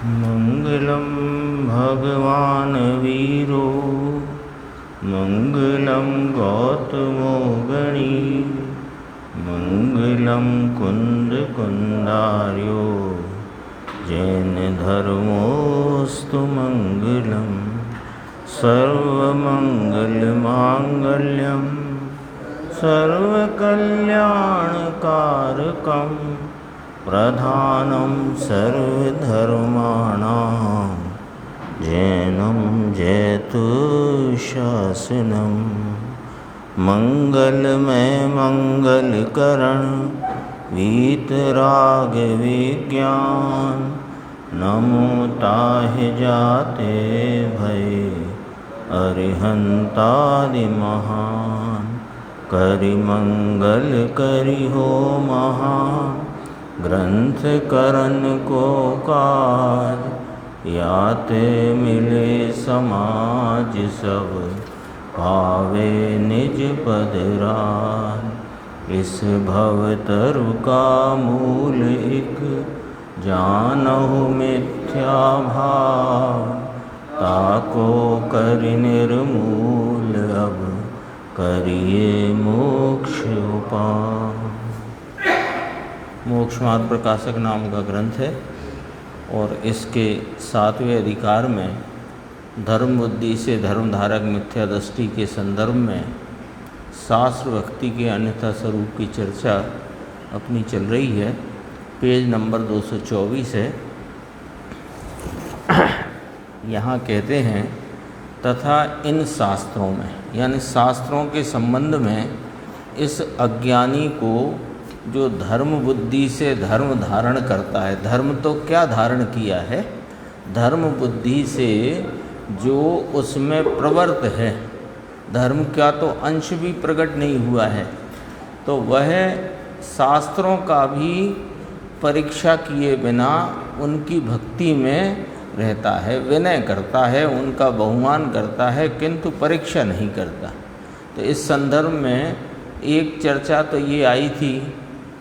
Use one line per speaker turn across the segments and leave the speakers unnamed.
मंगलम भगवान वीरो मंगलम गौतमो गणी मंगलम कुंद कुंदार्यो जैन धर्मोस्तु मंगलम सर्वमंगलमांगल्यम सर्वकल्याणकारकं प्रधानं सर्वधर्माणां जैनं जयतु शासनं मंगलमय मंगलकरण वीतराग विज्ञान नमो ताहि जाते भय अरिहंतादि महान करि मंगल करि हो महा ग्रंथ करन को काज याते मिले समाज सब पावे निज पद राज। इस भवतरु का मूल एक जानहु मिथ्या भाव ताको करि निर्मूल अब करिए मोक्ष उपाय। मोक्ष मार्ग प्रकाशक नाम का ग्रंथ है और इसके 7वें अधिकार में धर्म बुद्धि से धर्मधारक मिथ्या दृष्टि के संदर्भ में शास्त्र भक्ति के अन्यथा स्वरूप की चर्चा अपनी चल रही है। पेज नंबर 224 है। यहाँ कहते हैं तथा इन शास्त्रों में, यानी शास्त्रों के संबंध में इस अज्ञानी को जो धर्म बुद्धि से धर्म धारण करता है, धर्म तो क्या धारण किया है, धर्म बुद्धि से जो उसमें प्रवृत्त है, धर्म का तो अंश भी प्रकट नहीं हुआ है, तो वह शास्त्रों का भी परीक्षा किए बिना उनकी भक्ति में रहता है, विनय करता है, उनका बहुमान करता है, किंतु परीक्षा नहीं करता। तो इस संदर्भ में एक चर्चा तो ये आई थी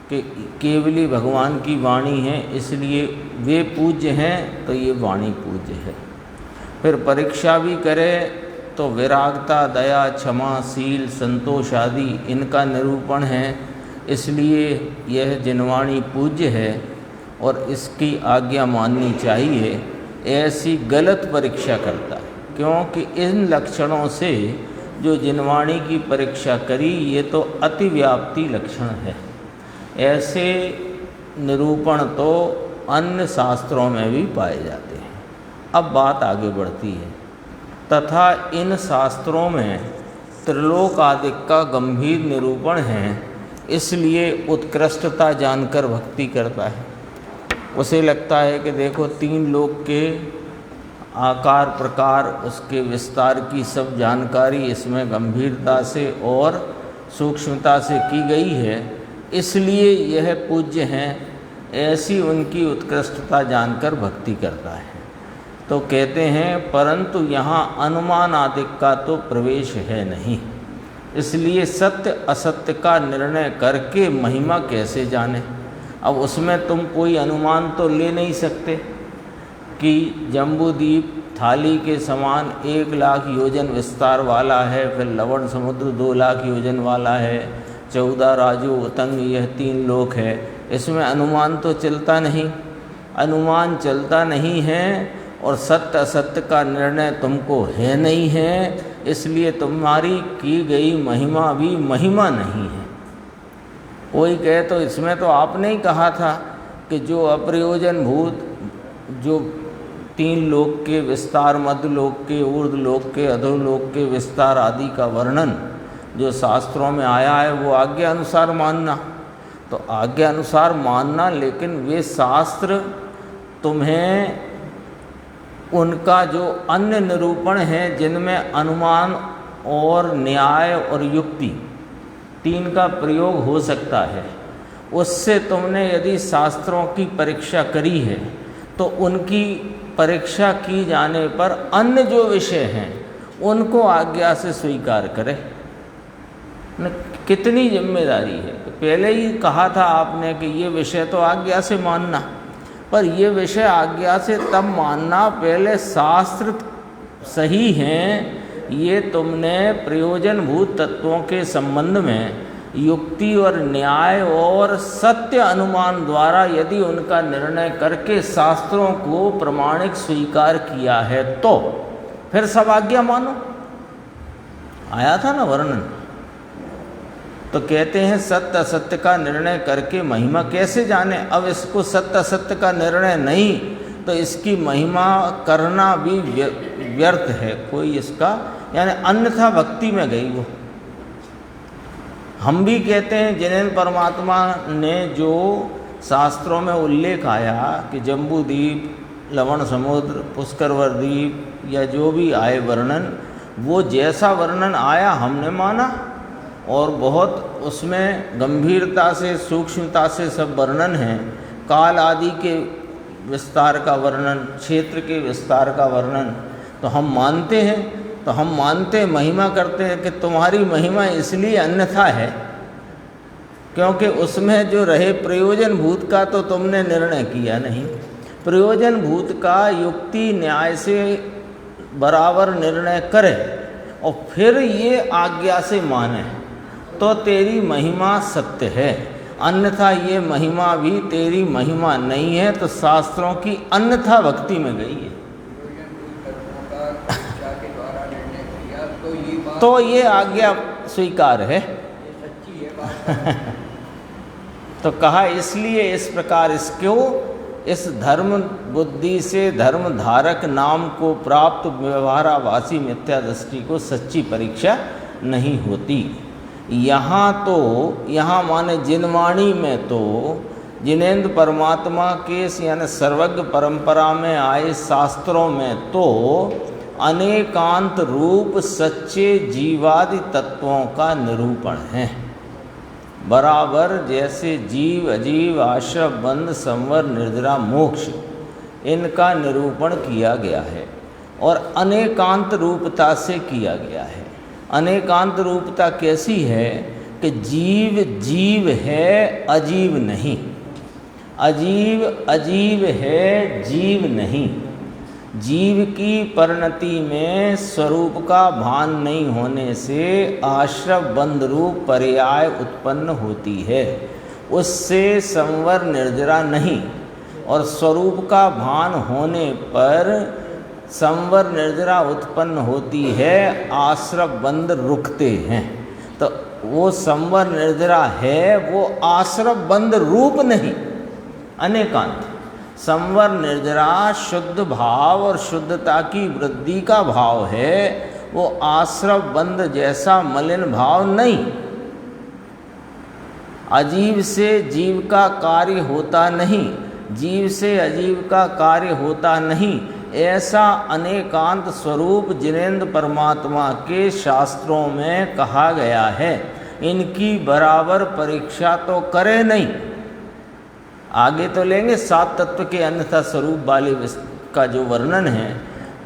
कि केवली भगवान की वाणी है इसलिए वे पूज्य हैं, तो ये वाणी पूज्य है। फिर परीक्षा भी करे तो विरागता, दया, क्षमा, शील, संतोष आदि इनका निरूपण है, इसलिए यह जिनवाणी पूज्य है और इसकी आज्ञा माननी चाहिए। ऐसी गलत परीक्षा करता है, क्योंकि इन लक्षणों से जो जिनवाणी की परीक्षा करी ये तो अतिव्याप्ति लक्षण है। ऐसे निरूपण तो अन्य शास्त्रों में भी पाए जाते हैं। अब बात आगे बढ़ती है। तथा इन शास्त्रों में त्रिलोक आदि का गंभीर निरूपण है, इसलिए उत्कृष्टता जानकर भक्ति करता है। उसे लगता है कि देखो 3 लोक के आकार प्रकार, उसके विस्तार की सब जानकारी इसमें गंभीरता से और सूक्ष्मता से की गई है, इसलिए यह पूज्य हैं। ऐसी उनकी उत्कृष्टता जानकर भक्ति करता है। तो कहते हैं परंतु यहाँ अनुमान आदि का तो प्रवेश है नहीं, इसलिए सत्य असत्य का निर्णय करके महिमा कैसे जाने। अब उसमें तुम कोई अनुमान तो ले नहीं सकते कि जम्बूद्वीप थाली के समान 1 लाख योजन विस्तार वाला है, फिर लवण समुद्र 2 लाख योजन वाला है, 14 राजू उतंग यह 3 लोक है। इसमें अनुमान तो चलता नहीं, अनुमान चलता नहीं है और सत्य असत्य का निर्णय तुमको है नहीं है, इसलिए तुम्हारी की गई महिमा भी महिमा नहीं है। कोई कहे तो इसमें तो आपने ही कहा था कि जो अप्रयोजन भूत, जो 3 लोक के विस्तार, मध्य लोक के, ऊर्ध्व लोक के, अधोलोक के विस्तार आदि का वर्णन जो शास्त्रों में आया है वो आज्ञा अनुसार मानना। तो आज्ञा अनुसार मानना, लेकिन वे शास्त्र तुम्हें उनका जो अन्य निरूपण है जिनमें अनुमान और न्याय और युक्ति 3 का प्रयोग हो सकता है, उससे तुमने यदि शास्त्रों की परीक्षा करी है तो उनकी परीक्षा की जाने पर अन्य जो विषय हैं उनको आज्ञा से स्वीकार करे। कितनी जिम्मेदारी है। पहले ही कहा था आपने कि ये विषय तो आज्ञा से मानना, पर ये विषय आज्ञा से तब मानना, पहले शास्त्र सही हैं, ये तुमने प्रयोजनभूत तत्वों के संबंध में युक्ति और न्याय और सत्य अनुमान द्वारा यदि उनका निर्णय करके शास्त्रों को प्रमाणिक स्वीकार किया है तो फिर सब आज्ञा मानो। आया था ना वर्णन। तो कहते हैं सत्य असत्य का निर्णय करके महिमा कैसे जाने। अब इसको सत्य असत्य का निर्णय नहीं तो इसकी महिमा करना भी व्यर्थ है, कोई इसका यानी अन्यथा भक्ति में गई वो। हम भी कहते हैं जिनेन्द्र परमात्मा ने जो शास्त्रों में उल्लेख आया कि जम्बूद्वीप, लवण समुद्र, पुष्करवर द्वीप या जो भी आए वर्णन, वो जैसा वर्णन आया हमने माना और बहुत उसमें गंभीरता से सूक्ष्मता से सब वर्णन है। काल आदि के विस्तार का वर्णन, क्षेत्र के विस्तार का वर्णन तो हम मानते हैं। तो हम मानते हैं, महिमा करते हैं कि तुम्हारी महिमा इसलिए अन्यथा है क्योंकि उसमें जो रहे प्रयोजन भूत का तो तुमने निर्णय किया नहीं। प्रयोजन भूत का युक्ति न्याय से बराबर निर्णय करे और फिर ये आज्ञा से माने तो तेरी महिमा सत्य है, अन्यथा ये महिमा भी तेरी महिमा नहीं है, तो शास्त्रों की अन्यथा भक्ति में गई है। तो ये आज्ञा स्वीकार है। तो कहा इसलिए इस प्रकार इसको इस धर्म बुद्धि से धर्म धारक नाम को प्राप्त व्यवहाराभासी मिथ्या दृष्टि को सच्ची परीक्षा नहीं होती। यहाँ माने जिनवाणी में तो जिनेन्द्र परमात्मा के यानी सर्वज्ञ परंपरा में आए शास्त्रों में तो अनेकांत रूप सच्चे जीवादि तत्वों का निरूपण है। बराबर जैसे जीव अजीव आश्रय बंध संवर निर्जरा मोक्ष इनका निरूपण किया गया है और अनेकांत रूपता से किया गया है। अनेकांत रूपता कैसी है कि जीव जीव है, अजीव नहीं, अजीव अजीव है, जीव नहीं। जीव की परिणति में स्वरूप का भान नहीं होने से आश्रय बंध रूप पर्याय उत्पन्न होती है, उससे संवर निर्जरा नहीं, और स्वरूप का भान होने पर संवर निर्जरा उत्पन्न होती है, आश्रय बंध रुकते हैं। तो वो संवर निर्जरा है, वो आश्रय बंध रूप नहीं, अनेकांत। संवर निर्जरा शुद्ध भाव और शुद्धता की वृद्धि का भाव है, वो आश्रय बंध जैसा मलिन भाव नहीं। अजीव से जीव का कार्य होता नहीं, जीव से अजीव का कार्य होता नहीं, ऐसा अनेकांत स्वरूप जिनेन्द्र परमात्मा के शास्त्रों में कहा गया है। इनकी बराबर परीक्षा तो करे नहीं। आगे तो लेंगे सात तत्व के अन्यथा स्वरूप वाले का जो वर्णन है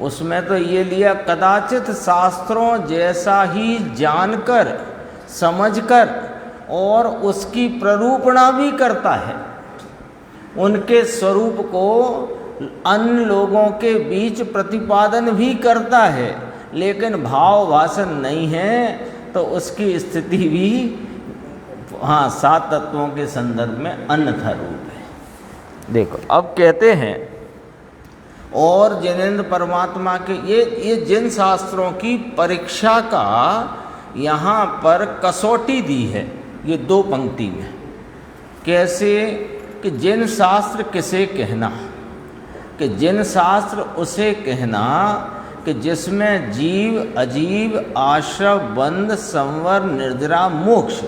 उसमें तो ये लिया कदाचित शास्त्रों जैसा ही जानकर समझकर और उसकी प्ररूपणा भी करता है, उनके स्वरूप को अन्य लोगों के बीच प्रतिपादन भी करता है, लेकिन भाव भाषण नहीं है तो उसकी स्थिति भी हाँ सात तत्वों के संदर्भ में अन्यथा रूप है। देखो अब कहते हैं और जिनेन्द्र परमात्मा के ये जिन शास्त्रों की परीक्षा का यहाँ पर कसौटी दी है, ये दो पंक्ति में कैसे कि जिन शास्त्र किसे कहना, कि जिन शास्त्र उसे कहना कि जिसमें जीव अजीव आश्रय बंध संवर निर्जरा मोक्ष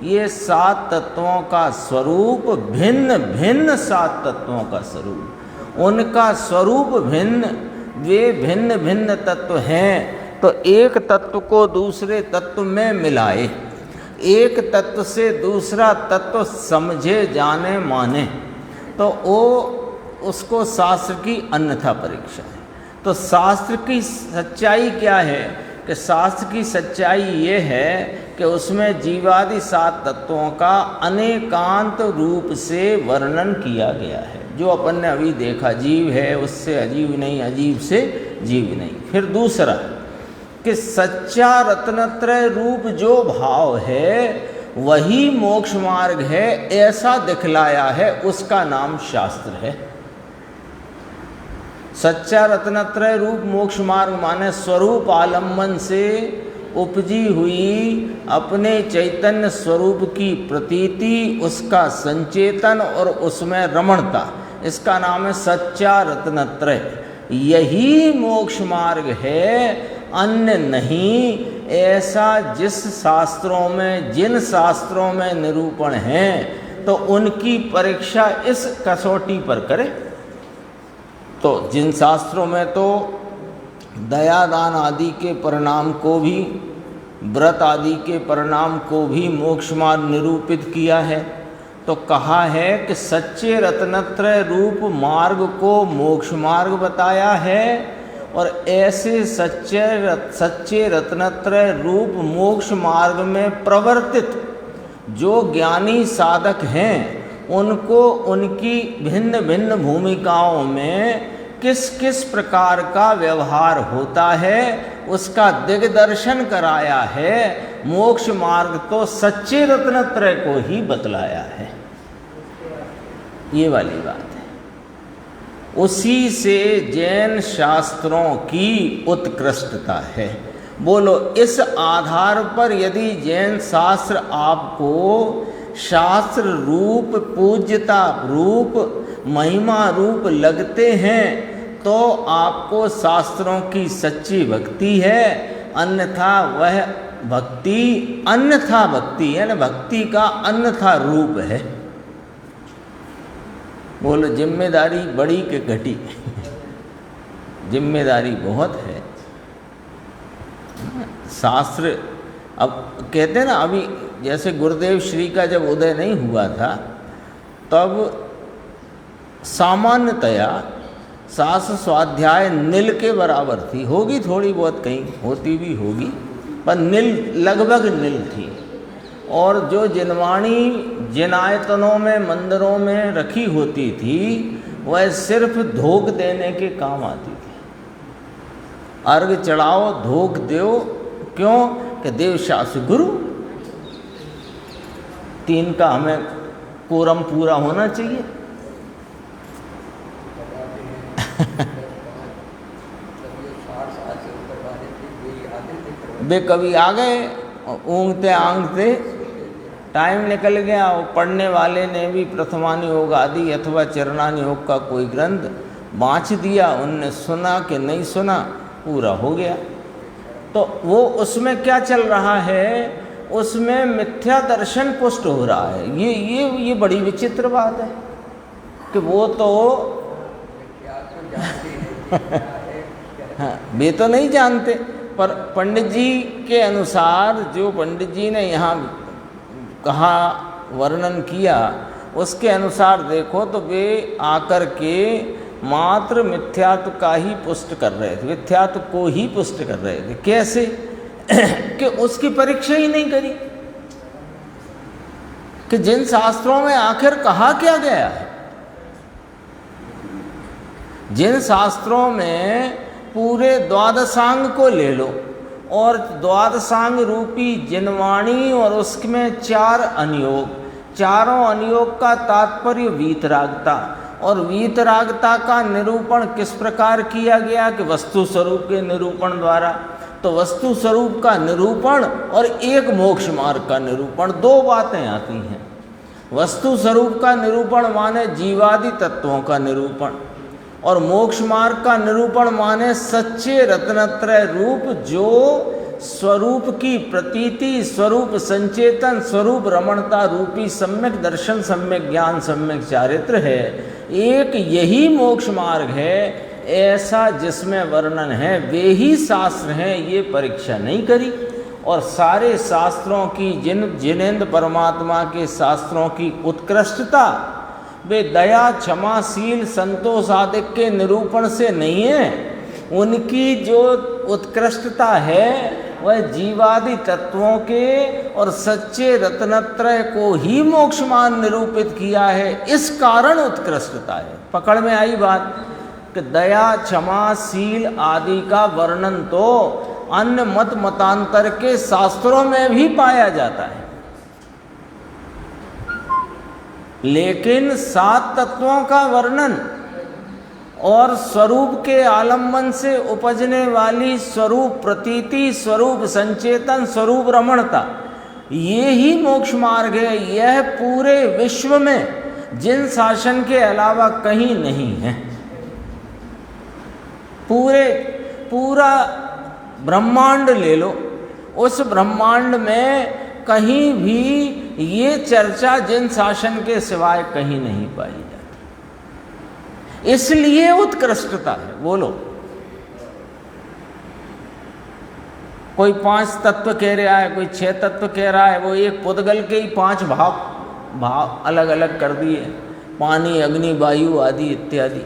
ये सात तत्वों का स्वरूप भिन्न भिन्न सात तत्वों का स्वरूप, उनका स्वरूप भिन्न, वे भिन्न भिन्न तत्व हैं, तो एक तत्व को दूसरे तत्व में मिलाए, एक तत्व से दूसरा तत्व समझे जाने माने, तो वो उसको शास्त्र की अन्यथा परीक्षा है। तो शास्त्र की सच्चाई क्या है कि शास्त्र की सच्चाई ये है कि उसमें जीवादि सात तत्वों का अनेकांत रूप से वर्णन किया गया है। जो अपन ने अभी देखा, जीव है उससे अजीब नहीं, अजीब से जीव नहीं। फिर दूसरा कि सच्चा रत्नत्रय रूप जो भाव है वही मोक्ष मार्ग है, ऐसा दिखलाया है, उसका नाम शास्त्र है। सच्चा रत्नत्रय रूप मोक्ष मार्ग माने स्वरूप आलम्बन से उपजी हुई अपने चैतन्य स्वरूप की प्रतीति, उसका संचेतन और उसमें रमणता, इसका नाम है सच्चा रत्नत्रय। यही मोक्ष मार्ग है, अन्य नहीं। ऐसा जिस शास्त्रों में, जिन शास्त्रों में निरूपण है तो उनकी परीक्षा इस कसौटी पर करें। तो जिन शास्त्रों में तो दया दान आदि के परिणाम को भी, व्रत आदि के परिणाम को भी मोक्ष मार्ग निरूपित किया है, तो कहा है कि सच्चे रत्नत्रय रूप मार्ग को मोक्ष मार्ग बताया है। और ऐसे सच्चे रत्नत्रय रूप मोक्ष मार्ग में प्रवर्तित जो ज्ञानी साधक हैं, उनको उनकी भिन्न भिन्न भूमिकाओं में किस किस प्रकार का व्यवहार होता है, उसका दिग्दर्शन कराया है। मोक्ष मार्ग तो सच्चे रत्नत्रय को ही बतलाया है, ये वाली बात है। उसी से जैन शास्त्रों की उत्कृष्टता है। बोलो, इस आधार पर यदि जैन शास्त्र आपको शास्त्र रूप, पूज्यता रूप, महिमा रूप लगते हैं तो आपको शास्त्रों की सच्ची भक्ति है, अन्यथा वह भक्ति अन्यथा भक्ति है ना, भक्ति का अन्यथा रूप है। बोलो, जिम्मेदारी बड़ी के घटी जिम्मेदारी बहुत है। शास्त्र, अब कहते हैं ना, अभी जैसे गुरुदेव श्री का जब उदय नहीं हुआ था तब सामान्यतया शास्त्र स्वाध्याय नील के बराबर थी, होगी थोड़ी बहुत, कहीं होती भी होगी, पर नील लगभग नील थी। और जो जिनवाणी जिन आयतनों में, मंदिरों में रखी होती थी, वह सिर्फ धोख देने के काम आती थी। अर्घ चढ़ाओ, धोख दो, क्यों कि देव शास्त्र गुरु, 3 का हमें कोरम पूरा होना चाहिए। वे कभी आ गए, ऊँगते आंगते टाइम निकल गया। और पढ़ने वाले ने भी प्रथमानि योग आदि अथवा चरणानि योग का कोई ग्रंथ बाँच दिया, उनने सुना कि नहीं सुना, पूरा हो गया। तो वो उसमें क्या चल रहा है, उसमें मिथ्या दर्शन पुष्ट हो रहा है। ये बड़ी विचित्र बात है कि वो तो हाँ, वे तो नहीं जानते, पर पंडित जी के अनुसार, जो पंडित जी ने यहाँ कहा, वर्णन किया, उसके अनुसार देखो तो वे आकर के मात्र मिथ्यात्व का ही पुष्ट कर रहे थे, मिथ्यात्व को ही पुष्ट कर रहे थे। कैसे कि उसकी परीक्षा ही नहीं करी कि जिन शास्त्रों में आखिर कहा क्या गया है। जिन शास्त्रों में पूरे द्वादशांग को ले लो और द्वादशांग रूपी जिनवाणी और उसमें 4 अनुयोग, चारों अनुयोग का तात्पर्य वीतरागता, और वीतरागता का निरूपण किस प्रकार किया गया कि वस्तु स्वरूप के निरूपण द्वारा। तो वस्तु स्वरूप का निरूपण और एक मोक्ष मार्ग का निरूपण, 2 बातें आती हैं। वस्तु स्वरूप का निरूपण माने जीवादि तत्वों का निरूपण, और मोक्ष मार्ग का निरूपण माने सच्चे रत्नत्रय रूप जो स्वरूप की प्रतीति, स्वरूप संचेतन, स्वरूप रमणता रूपी सम्यक दर्शन, सम्यक ज्ञान, सम्यक चारित्र है। एक यही मोक्ष मार्ग है, ऐसा जिसमें वर्णन है, वे ही शास्त्र हैं, ये परीक्षा नहीं करी। और सारे शास्त्रों की, जिनेंद्र परमात्मा के शास्त्रों की उत्कृष्टता वे दया, क्षमाशील, संतोष आदि के निरूपण से नहीं है। उनकी जो उत्कृष्टता है वह जीवादि तत्वों के और सच्चे रत्नत्रय को ही मोक्षमान निरूपित किया है। इस कारण उत्कृष्टता है। पकड़ में आई बात कि दया, क्षमा, शील आदि का वर्णन तो अन्य मत मतांतर के शास्त्रों में भी पाया जाता है, लेकिन 7 तत्वों का वर्णन और स्वरूप के आलम्बन से उपजने वाली स्वरूप प्रतीति, स्वरूप संचेतन, स्वरूप रमणता, ये ही मोक्ष मार्ग है। यह पूरे विश्व में जिन शासन के अलावा कहीं नहीं है। पूरा ब्रह्मांड ले लो, उस ब्रह्मांड में कहीं भी ये चर्चा जिन शासन के सिवाय कहीं नहीं पाई जाती, इसलिए उत्कृष्टता है। बोलो, कोई 5 तत्व कह रहा है, कोई 6 तत्व कह रहा है, वो एक पुद्गल के ही 5 भाव अलग अलग कर दिए, पानी, अग्नि, वायु आदि इत्यादि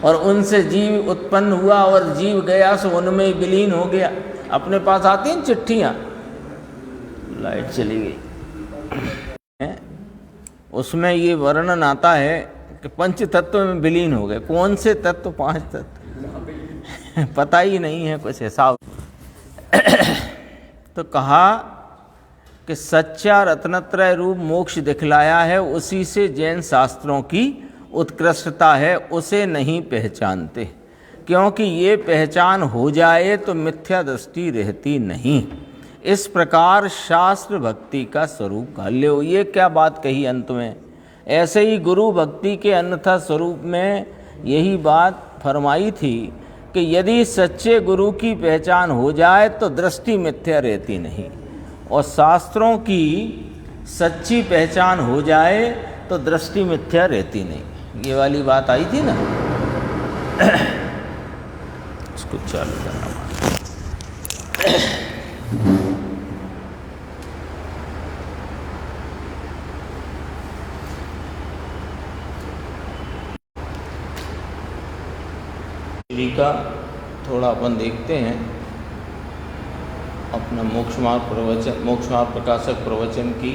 और उनसे जीव उत्पन्न हुआ और जीव गया सो उनमें विलीन हो गया। अपने पास आती हैं चिट्ठियाँ, लाइट चली गई, उसमें ये वर्णन आता है कि 5 तत्व में विलीन हो गए। कौन से तत्व? 5 तत्व पता ही नहीं है कुछ हिसाब। तो कहा कि सच्चा रत्नत्रय रूप मोक्ष दिखलाया है, उसी से जैन शास्त्रों की उत्कृष्टता है। उसे नहीं पहचानते, क्योंकि ये पहचान हो जाए तो मिथ्या दृष्टि रहती नहीं। इस प्रकार शास्त्र भक्ति का स्वरूप कहा। लो, ये क्या बात कही अंत में। ऐसे ही गुरु भक्ति के अन्यथा स्वरूप में यही बात फरमाई थी कि यदि सच्चे गुरु की पहचान हो जाए तो दृष्टि मिथ्या रहती नहीं, और शास्त्रों की सच्ची पहचान हो जाए तो दृष्टि मिथ्या रहती नहीं। ये वाली बात आई थी ना, इसको चालू करना। का थोड़ा अपन देखते हैं अपना मोक्ष मार्ग प्रवचन, मोक्ष मार्ग प्रकाशक प्रवचन की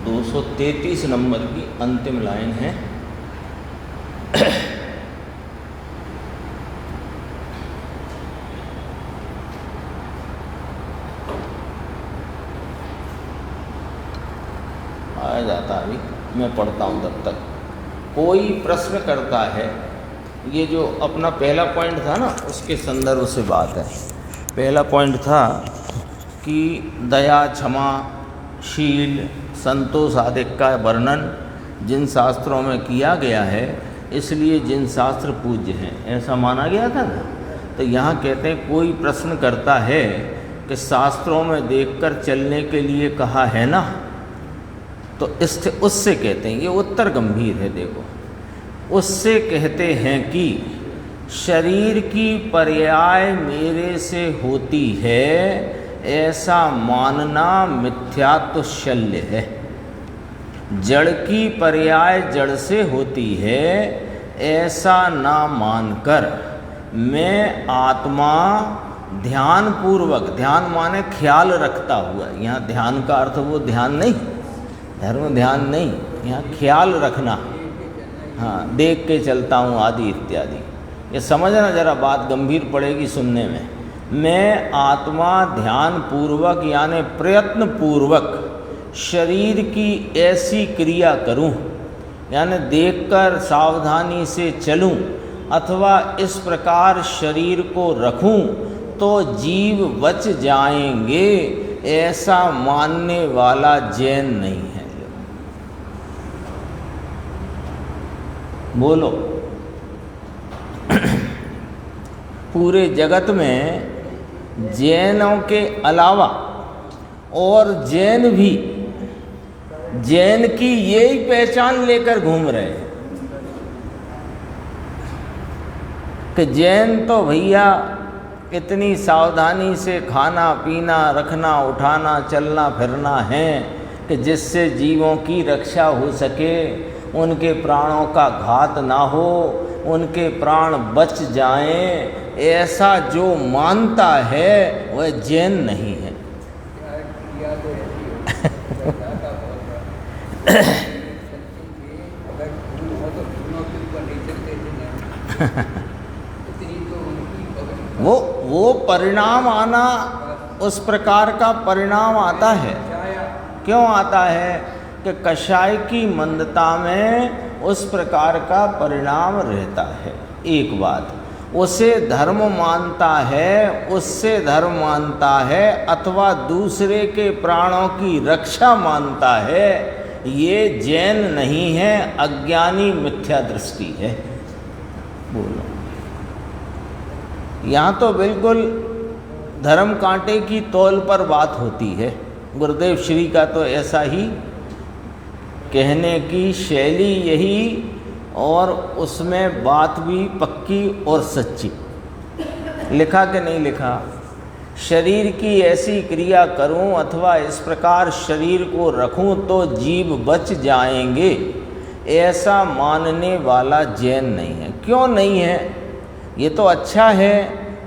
233 नंबर की अंतिम लाइन है। आ जाता, अभी मैं पढ़ता हूँ तब तक। कोई प्रश्न करता है, ये जो अपना पहला पॉइंट था ना, उसके संदर्भ से बात है। पहला पॉइंट था कि दया, क्षमा, शील, संतोष आदि का वर्णन जिन शास्त्रों में किया गया है, इसलिए जिन शास्त्र पूज्य हैं, ऐसा माना गया था ना। तो यहाँ कहते हैं कोई प्रश्न करता है कि शास्त्रों में देखकर चलने के लिए कहा है ना, तो उससे कहते हैं, ये उत्तर गंभीर है। देखो, उससे कहते हैं कि शरीर की पर्याय मेरे से होती है, ऐसा मानना मिथ्यात्व शल्य है। जड़ की पर्याय जड़ से होती है, ऐसा ना मानकर मैं आत्मा ध्यान पूर्वक, ध्यान माने ख्याल रखता हुआ, यहाँ ध्यान का अर्थ वो ध्यान नहीं, धर्म ध्यान नहीं, यहाँ ख्याल रखना, हाँ, देख के चलता हूँ आदि इत्यादि। ये समझना जरा, बात गंभीर पड़ेगी सुनने में। मैं आत्मा ध्यान पूर्वक यानी प्रयत्न पूर्वक शरीर की ऐसी क्रिया करूं, यानी देखकर सावधानी से चलूं अथवा इस प्रकार शरीर को रखूं तो जीव बच जाएंगे, ऐसा मानने वाला जैन नहीं है। बोलो, पूरे जगत में जैनों के अलावा और जैन भी जैन की यही पहचान लेकर घूम रहे हैं कि जैन तो भैया इतनी सावधानी से खाना पीना, रखना, उठाना, चलना फिरना है कि जिससे जीवों की रक्षा हो सके, उनके प्राणों का घात ना हो, उनके प्राण बच जाएं, ऐसा जो मानता है वह जैन नहीं है। वो परिणाम आना, उस प्रकार का परिणाम आता है। क्यों आता है कि कषाय की मंदता में उस प्रकार का परिणाम रहता है। एक बात, उसे धर्म मानता है, उससे धर्म मानता है अथवा दूसरे के प्राणों की रक्षा मानता है, ये जैन नहीं है, अज्ञानी मिथ्या दृष्टि है। बोलो, यहाँ तो बिल्कुल धर्म कांटे की तौल पर बात होती है। गुरुदेव श्री का तो ऐसा ही कहने की शैली यही, और उसमें बात भी पक्की और सच्ची। लिखा कि नहीं लिखा, शरीर की ऐसी क्रिया करूं अथवा इस प्रकार शरीर को रखूं तो जीव बच जाएंगे, ऐसा मानने वाला जैन नहीं है। क्यों नहीं है? ये तो अच्छा है,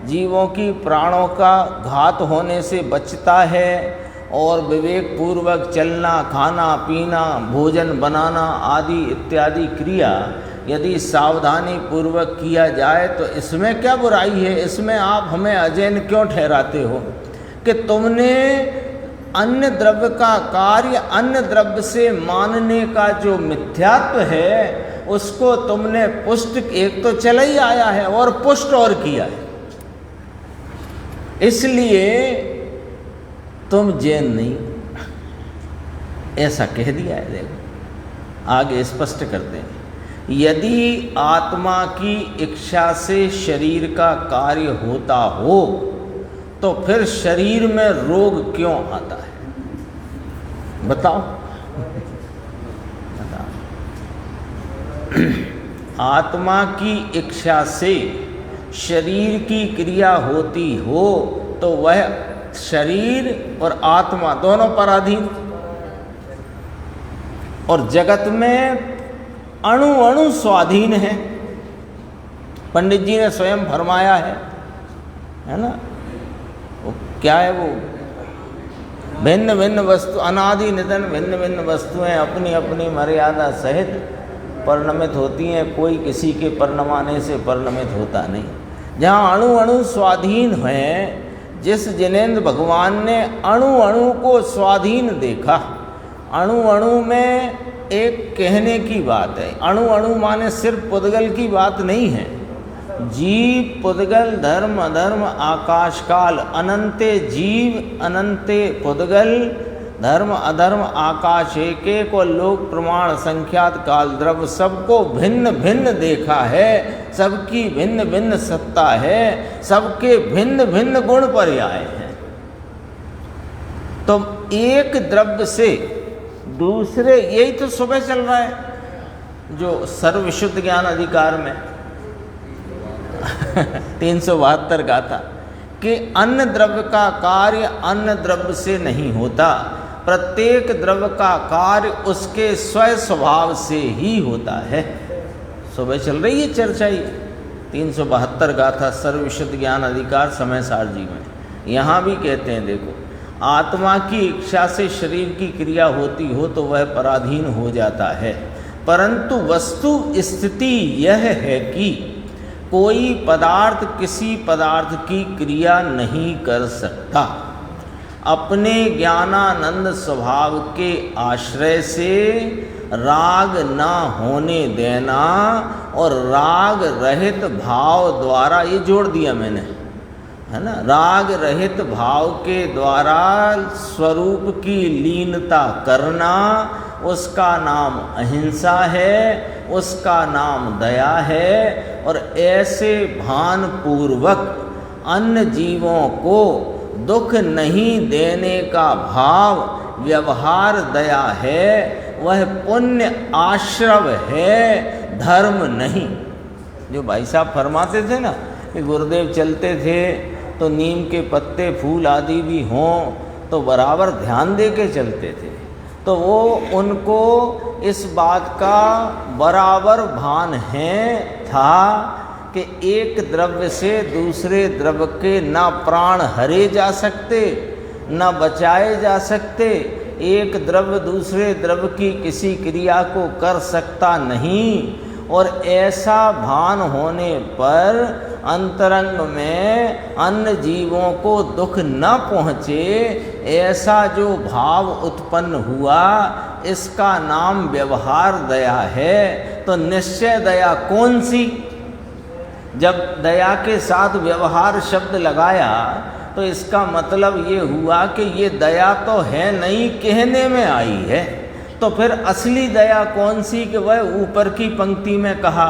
जीवों की प्राणों का घात होने से बचता है, और विवेक पूर्वक चलना, खाना पीना, भोजन बनाना आदि इत्यादि क्रिया यदि सावधानी पूर्वक किया जाए तो इसमें क्या बुराई है? इसमें आप हमें अजैन क्यों ठहराते हो कि तुमने अन्य द्रव्य का कार्य अन्य द्रव्य से मानने का जो मिथ्यात्व है उसको तुमने पुष्ट, एक तो चला ही आया है और पुष्ट और किया है, इसलिए तुम जैन नहीं, ऐसा कह दिया है। देखो आगे स्पष्ट करते हैं, यदि आत्मा की इच्छा से शरीर का कार्य होता हो तो फिर शरीर में रोग क्यों आता है? बताओ, बताओ। आत्मा की इच्छा से शरीर की क्रिया होती हो तो वह शरीर और आत्मा दोनों पराधीन, और जगत में अणु अणु स्वाधीन है। पंडित जी ने स्वयं फरमाया है ना, वो क्या है, वो भिन्न भिन्न वस्तु, अनादि निधन भिन्न भिन्न वस्तुएं अपनी अपनी मर्यादा सहित परिणमित होती हैं, कोई किसी के परिणमाने से परिणमित होता नहीं। जहाँ अणु अणु स्वाधीन है, जिस जिनेंद्र भगवान ने अणु अणु को स्वाधीन देखा, अणु अणु में एक कहने की बात है, अणु अणु माने सिर्फ पुद्गल की बात नहीं है, जीव पुद्गल धर्म अधर्म आकाश काल, अनंते जीव अनंते पुद्गल धर्म अधर्म आकाश एक एक और लोक प्रमाण संख्यात काल द्रव्य, सबको भिन्न भिन्न देखा है, सबकी भिन्न भिन्न सत्ता है, सबके भिन्न भिन्न गुण पर्याय हैं। तो एक द्रव्य से दूसरे, यही तो सुबह चल रहा है जो सर्वशुद्ध ज्ञान अधिकार में 372 गाथा कि अन्य द्रव्य का कार्य अन्य द्रव्य से नहीं होता, प्रत्येक द्रव्य का कार्य उसके स्वयं स्वभाव से ही होता है। सुबह चल रही है चर्चा, ही 372 गाथा सर्वशुद्ध ज्ञान अधिकार समय सार जी में। यहाँ भी कहते हैं, देखो आत्मा की इच्छा से शरीर की क्रिया होती हो तो वह पराधीन हो जाता है, परंतु वस्तु स्थिति यह है कि कोई पदार्थ किसी पदार्थ की क्रिया नहीं कर सकता। अपने ज्ञानानंद स्वभाव के आश्रय से राग ना होने देना और राग रहित भाव द्वारा, ये जोड़ दिया मैंने, है ना, राग रहित भाव के द्वारा स्वरूप की लीनता करना, उसका नाम अहिंसा है, उसका नाम दया है। और ऐसे भान पूर्वक अन्य जीवों को दुख नहीं देने का भाव व्यवहार दया है, वह पुण्य आश्रव है, धर्म नहीं। जो भाई साहब फरमाते थे ना कि गुरुदेव चलते थे तो नीम के पत्ते फूल आदि भी हों तो बराबर ध्यान दे के चलते थे, तो वो उनको इस बात का बराबर भान है था कि एक द्रव्य से दूसरे द्रव्य के ना प्राण हरे जा सकते न बचाए जा सकते, एक द्रव्य दूसरे द्रव्य की किसी क्रिया को कर सकता नहीं, और ऐसा भान होने पर अंतरंग में अन्य जीवों को दुख न पहुँचे, ऐसा जो भाव उत्पन्न हुआ इसका नाम व्यवहार दया है। तो निश्चय दया कौन सी? जब दया के साथ व्यवहार शब्द लगाया तो इसका मतलब ये हुआ कि ये दया तो है नहीं, कहने में आई है। तो फिर असली दया कौन सी? कि वह ऊपर की पंक्ति में कहा,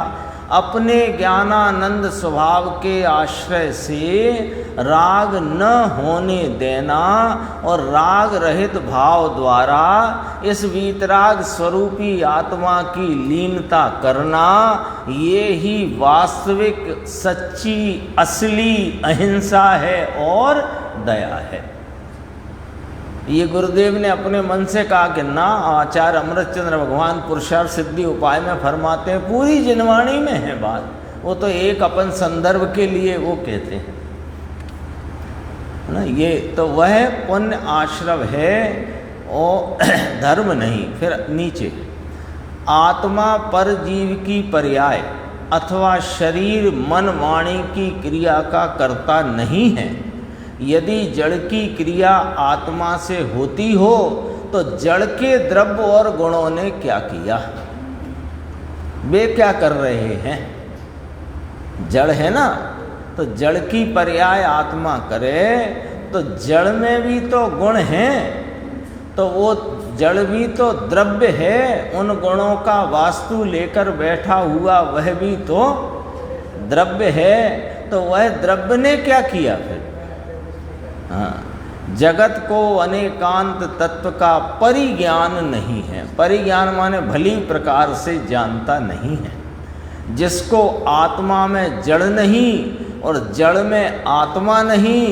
अपने ज्ञानानंद स्वभाव के आश्रय से राग न होने देना और राग रहित भाव द्वारा इस वीतराग स्वरूपी आत्मा की लीनता करना, ये ही वास्तविक सच्ची असली अहिंसा है और दया है। ये गुरुदेव ने अपने मन से कहा कि ना, आचार्य अमृतचंद्र भगवान पुरुषार्थ सिद्धि उपाय में फरमाते हैं, पूरी जिनवाणी में है बात, वो तो एक अपन संदर्भ के लिए वो कहते हैं ना। ये तो वह पुण्य आश्रव है और धर्म नहीं। फिर नीचे, आत्मा पर जीव की पर्याय अथवा शरीर मन वाणी की क्रिया का कर्ता नहीं है। यदि जड़ की क्रिया आत्मा से होती हो तो जड़ के द्रव्य और गुणों ने क्या किया? वे क्या कर रहे हैं? जड़ है ना, तो जड़ की पर्याय आत्मा करे तो जड़ में भी तो गुण हैं, तो वो जड़ भी तो द्रव्य है, उन गुणों का वास्तु लेकर बैठा हुआ वह भी तो द्रव्य है। तो वह द्रव्य ने क्या किया फिर? हाँ, जगत को अनेकांत तत्व का परिज्ञान नहीं है। परिज्ञान माने भली प्रकार से जानता नहीं है। जिसको आत्मा में जड़ नहीं और जड़ में आत्मा नहीं,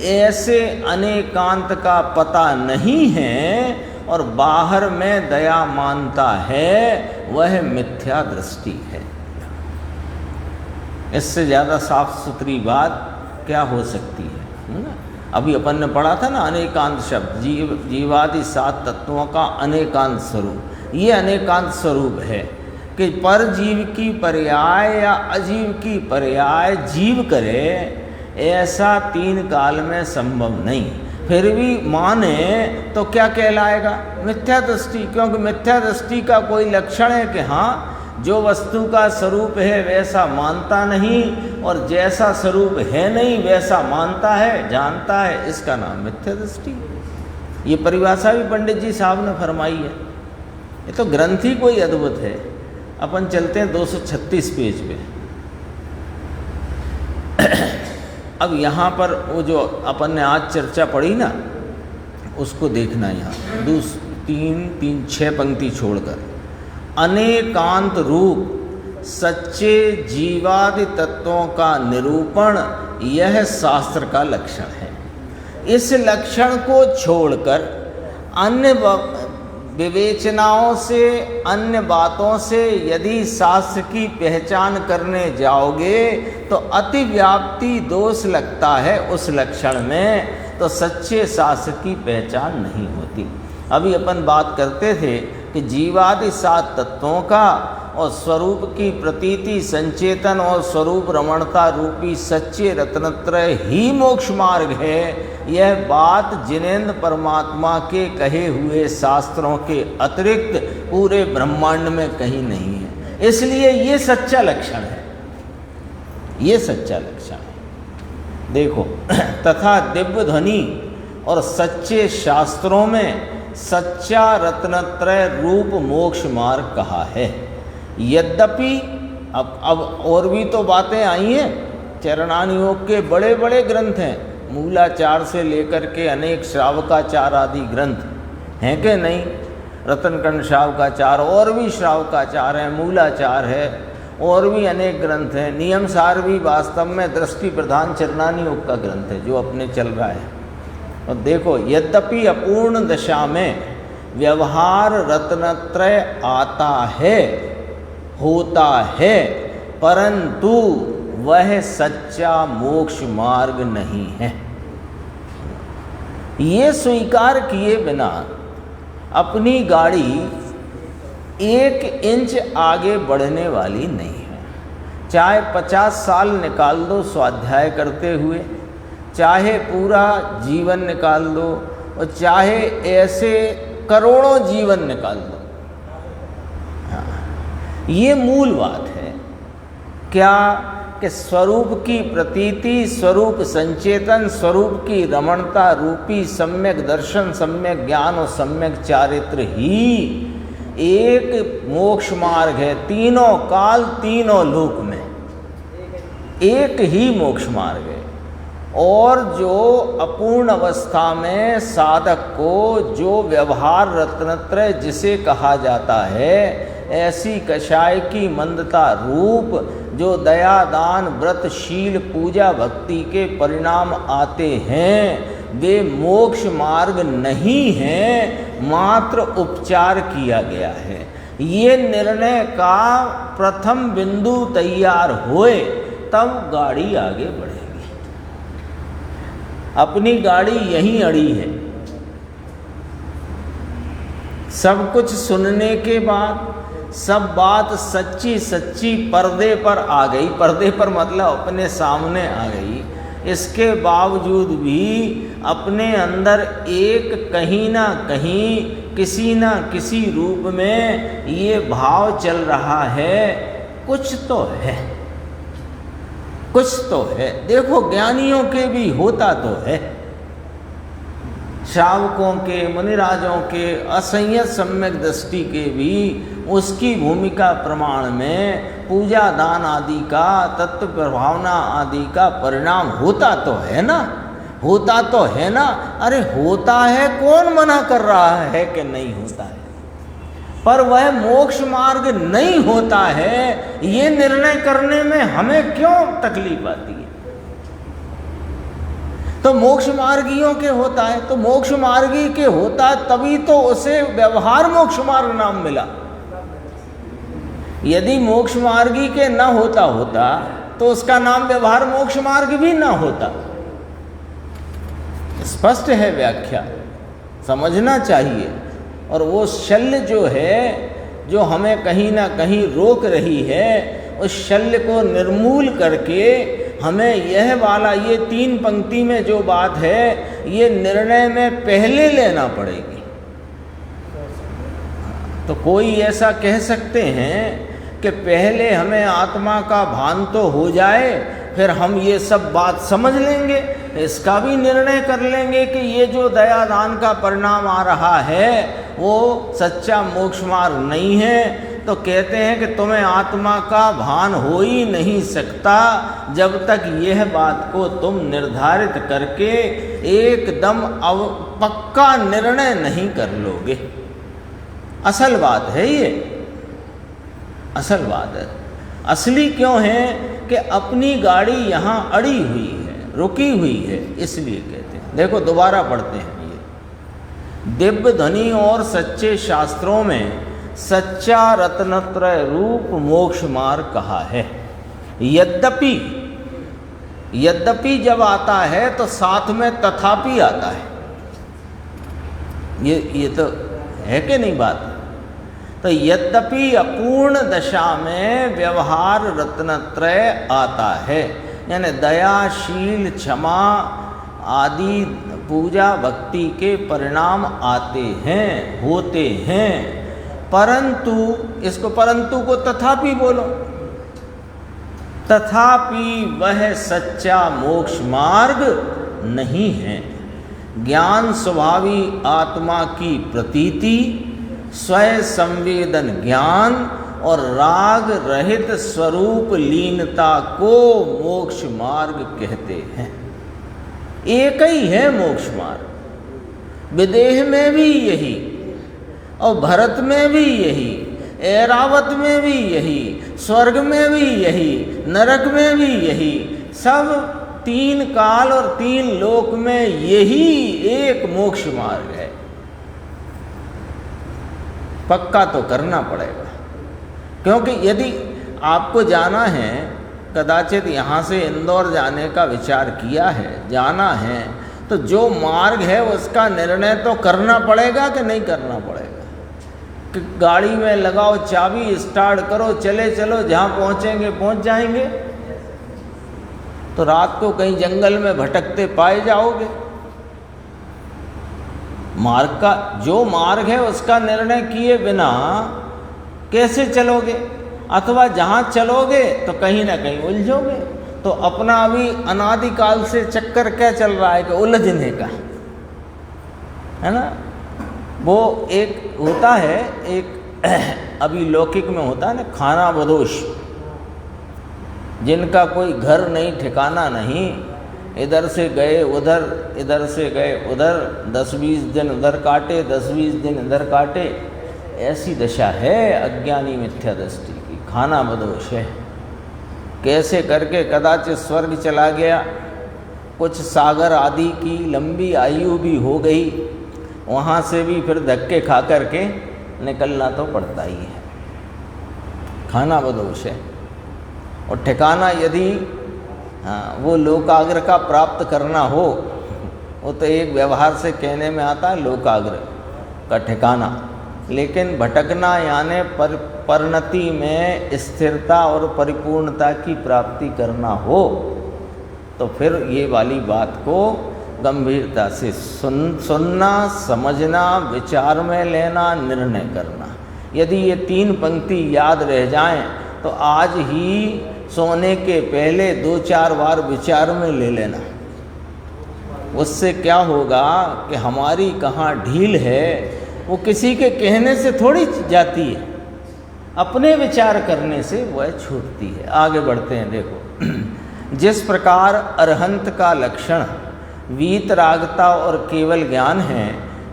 ऐसे अनेकांत का पता नहीं है और बाहर में दया मानता है, वह मिथ्या दृष्टि है। इससे ज़्यादा साफ सुथरी बात क्या हो सकती है ना? अभी अपन ने पढ़ा था ना अनेकांत शब्द, जीवादि 7 तत्वों का अनेकांत स्वरूप। ये अनेकांत स्वरूप है कि पर जीव की पर्याय या अजीव की पर्याय जीव करे, ऐसा 3 काल में संभव नहीं। फिर भी माने तो क्या कहलाएगा? मिथ्या दृष्टि। क्योंकि मिथ्या दृष्टि का कोई लक्षण है कि हाँ, जो वस्तु का स्वरूप है वैसा मानता नहीं और जैसा स्वरूप है नहीं वैसा मानता है, जानता है, इसका नाम मिथ्या दृष्टि। ये परिभाषा भी पंडित जी साहब ने फरमाई है। ये तो ग्रंथ ही कोई अद्भुत है। अपन चलते हैं 236 पेज पे। अब यहाँ पर वो जो अपन ने आज चर्चा पढ़ी ना, उसको देखना। यहाँ 2, 3, 6 पंक्ति छोड़कर, अनेकांत रूप सच्चे जीवादि तत्वों का निरूपण यह शास्त्र का लक्षण है। इस लक्षण को छोड़कर अन्य विवेचनाओं से, अन्य बातों से यदि शास्त्र की पहचान करने जाओगे तो अतिव्याप्ति दोष लगता है उस लक्षण में, तो सच्चे शास्त्र की पहचान नहीं होती। अभी अपन बात करते थे कि जीवादि 7 तत्वों का और स्वरूप की प्रतीति, संचेतन और स्वरूप रमणता रूपी सच्चे रत्नत्रय ही मोक्ष मार्ग है। यह बात जिनेंद्र परमात्मा के कहे हुए शास्त्रों के अतिरिक्त पूरे ब्रह्मांड में कहीं नहीं है। इसलिए ये सच्चा लक्षण है, ये सच्चा लक्षण है। देखो, तथा दिव्य ध्वनि और सच्चे शास्त्रों में सच्चा रत्नत्रय रूप मोक्ष मार्ग कहा है। यद्यपि अब और भी तो बातें आई हैं। चरणान योग के बड़े बड़े ग्रंथ हैं, मूलाचार से लेकर के अनेक श्रावकाचार आदि ग्रंथ हैं कि नहीं? रतनकंड श्रावकाचार, और भी श्रावकाचार है, मूलाचार है, और भी अनेक ग्रंथ हैं। नियम सार भी वास्तव में दृष्टि प्रधान चरणानी योग का ग्रंथ है जो अपने चल रहा है। और देखो, यद्यपि अपूर्ण दशा में व्यवहार रत्नत्रय आता है, होता है, परंतु वह सच्चा मोक्ष मार्ग नहीं है। ये स्वीकार किए बिना अपनी गाड़ी 1 इंच आगे बढ़ने वाली नहीं है। चाहे 50 साल निकाल दो स्वाध्याय करते हुए, चाहे पूरा जीवन निकाल दो, और चाहे ऐसे करोड़ों जीवन निकाल दो। हाँ, ये मूल बात है क्या कि स्वरूप की प्रतीति, स्वरूप संचेतन, स्वरूप की रमणता रूपी सम्यक दर्शन, सम्यक ज्ञान और सम्यक चारित्र ही एक मोक्ष मार्ग है। तीनों काल तीनों लोक में एक ही मोक्ष मार्ग है। और जो अपूर्ण अवस्था में साधक को जो व्यवहार रत्नत्रय जिसे कहा जाता है, ऐसी कषाय की मंदता रूप जो दया दान व्रत शील पूजा भक्ति के परिणाम आते हैं, वे मोक्ष मार्ग नहीं हैं, मात्र उपचार किया गया है। ये निर्णय का प्रथम बिंदु तैयार होए तब गाड़ी आगे बढ़ेगी। अपनी गाड़ी यहीं अड़ी है। सब कुछ सुनने के बाद सब बात सच्ची सच्ची पर्दे पर आ गई, पर्दे पर मतलब अपने सामने आ गई, इसके बावजूद भी अपने अंदर एक कहीं ना कहीं किसी ना किसी रूप में ये भाव चल रहा है, कुछ तो है, कुछ तो है। देखो ज्ञानियों के भी होता तो है, श्रावकों के, मुनिराजों के, असंयत सम्यक दृष्टि के भी उसकी भूमिका प्रमाण में पूजा दान आदि का, तत्व प्रभावना आदि का परिणाम होता तो है ना, होता तो है ना। अरे होता है, कौन मना कर रहा है कि नहीं होता है, पर वह मोक्ष मार्ग नहीं होता है, ये निर्णय करने में हमें क्यों तकलीफ आती है। तो मोक्ष मार्गियों के होता है, तो मोक्ष मार्गी के होता है तभी तो उसे व्यवहार मोक्ष मार्ग नाम मिला। यदि मोक्ष मार्गी के न होता तो उसका नाम व्यवहार मोक्ष मार्ग भी न होता। स्पष्ट है व्याख्या, समझना चाहिए। और वो शल्य जो है, जो हमें कहीं ना कहीं रोक रही है, उस शल्य को निर्मूल करके हमें यह वाला, ये 3 पंक्ति में जो बात है, ये निर्णय में पहले लेना पड़ेगी। तो कोई ऐसा कह सकते हैं कि पहले हमें आत्मा का भान तो हो जाए, फिर हम ये सब बात समझ लेंगे, इसका भी निर्णय कर लेंगे कि ये जो दया दान का परिणाम आ रहा है वो सच्चा मोक्ष मार्ग नहीं है। तो कहते हैं कि तुम्हें आत्मा का भान हो ही नहीं सकता जब तक यह बात को तुम निर्धारित करके एकदम पक्का निर्णय नहीं कर लोगे। असल बात है ये, असल बात है। असली क्यों है कि अपनी गाड़ी यहाँ अड़ी हुई है, रुकी हुई है, इसलिए कहते हैं। देखो दोबारा पढ़ते हैं, ये दिव्य ध्वनि और सच्चे शास्त्रों में सच्चा रत्नत्रय रूप मोक्ष मार्ग कहा है। यद्यपि जब आता है तो साथ में तथापि आता है। ये तो है कि नहीं बात। तो यद्यपि अपूर्ण दशा में व्यवहार रत्नत्रय आता है, यानी दया शील क्षमा आदि पूजा भक्ति के परिणाम आते हैं, होते हैं, परंतु इसको परंतु को तथापि बोलो, तथापि वह सच्चा मोक्ष मार्ग नहीं है। ज्ञान स्वभावी आत्मा की प्रतीति, स्वयं संवेदन ज्ञान और राग रहित स्वरूप लीनता को मोक्ष मार्ग कहते हैं। एक ही है मोक्ष मार्ग। विदेह में भी यही, और भरत में भी यही, ऐरावत में भी यही, स्वर्ग में भी यही, नरक में भी यही, सब 3 काल और 3 लोक में यही एक मोक्ष मार्ग है। पक्का तो करना पड़ेगा, क्योंकि यदि आपको जाना है कदाचित यहाँ से इंदौर जाने का विचार किया है, जाना है, तो जो मार्ग है उसका निर्णय तो करना पड़ेगा कि नहीं करना पड़ेगा? कि गाड़ी में लगाओ चाबी, स्टार्ट करो, चले चलो, जहाँ पहुँचेंगे पहुँच जाएंगे। तो रात को कहीं जंगल में भटकते पाए जाओगे। मार्ग का जो मार्ग है उसका निर्णय किए बिना कैसे चलोगे? अथवा जहाँ चलोगे तो कहीं ना कहीं उलझोगे। तो अपना अभी अनादिकाल से चक्कर क्या चल रहा है कि उलझने का, है ना। वो एक होता है, एक अभी लौकिक में होता है ना, खाना बदोश, जिनका कोई घर नहीं, ठिकाना नहीं, इधर से गए उधर, इधर से गए उधर, 10-20 दिन उधर काटे, 10-20 दिन इधर काटे। ऐसी दशा है अज्ञानी मिथ्या दृष्टि की, खाना बदोश है। कैसे करके कदाचित स्वर्ग चला गया, कुछ सागर आदि की लंबी आयु भी हो गई, वहाँ से भी फिर धक्के खा करके निकलना तो पड़ता ही है। खाना बदोश है। और ठिकाना यदि वो लोकाग्र का प्राप्त करना हो, वो तो एक व्यवहार से कहने में आता है लोकाग्र का ठिकाना, लेकिन भटकना यानी परिणति में स्थिरता और परिपूर्णता की प्राप्ति करना हो, तो फिर ये वाली बात को गंभीरता से सुनना, समझना, विचार में लेना, निर्णय करना। यदि ये 3 पंक्ति याद रह जाएं तो आज ही सोने के पहले 2-4 बार विचार में ले लेना। उससे क्या होगा कि हमारी कहाँ ढील है वो किसी के कहने से थोड़ी जाती है, अपने विचार करने से वह छूटती है। आगे बढ़ते हैं। देखो, जिस प्रकार अरहंत का लक्षण वीतरागता और केवल ज्ञान है,